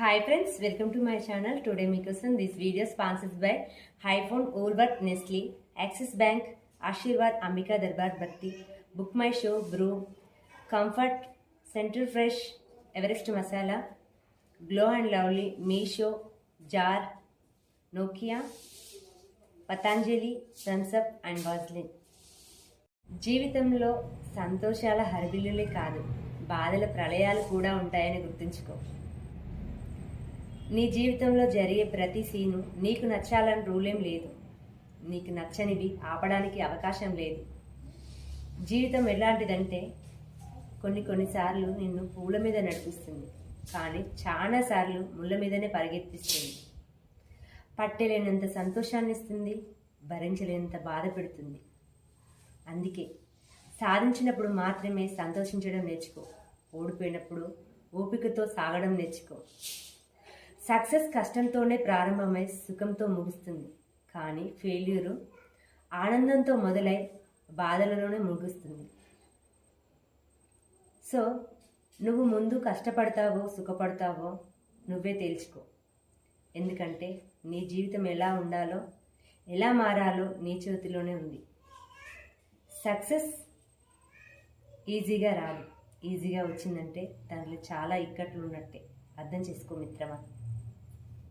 Hi friends, welcome to my channel. Today meekosom this video sponsored by iPhone, Woolworth, Nestle, Axis Bank, Ashirwad, Ambika Darbar Bhakti, Book My Show, Brew, Comfort, Central Fresh, Everest Masala, Glow and Lovely, Meesho, Jar, Nokia, Patanjali, Thumbs Up and Vaseline. జీవితంలో సంతోషాల హరిబిల్లులే కాదు, బాధల ప్రళయాలు కూడా ఉంటాయని గుర్తుంచుకో. నీ జీవితంలో జరిగే ప్రతి సీను నీకు నచ్చాలని రూలేం లేదు. నీకు నచ్చనివి ఆపడానికి అవకాశం లేదు. జీవితం ఎలాంటిదంటే కొన్నిసార్లు నిన్ను పూల మీద నడిపిస్తుంది, కానీ చాలాసార్లు ముళ్ళ మీదనే పరిగెత్తిస్తుంది. పట్టలేనంత సంతోషాన్ని ఇస్తుంది, భరించలేనంత బాధ పెడుతుంది. అందుకే సాధించినప్పుడు మాత్రమే సంతోషించడం నేర్చుకో. ఓడిపోయినప్పుడు ఓపికతో సాగడం నేర్చుకో. సక్సెస్ కష్టంతోనే ప్రారంభమై సుఖంతో ముగుస్తుంది, కానీ ఫెయిల్యూరు ఆనందంతో మొదలై బాధలలోనే ముగుస్తుంది. సో నువ్వు ముందు కష్టపడతావో సుఖపడతావో నువ్వే తేల్చుకో. ఎందుకంటే నీ జీవితం ఎలా ఉండాలో, ఎలా మారాలో నీ చేతిలోనే ఉంది. సక్సెస్ ఈజీగా రాదు. ఈజీగా వచ్చిందంటే దాంట్లో చాలా ఇక్కట్లు ఉన్నట్టే. అర్థం చేసుకో మిత్రమా.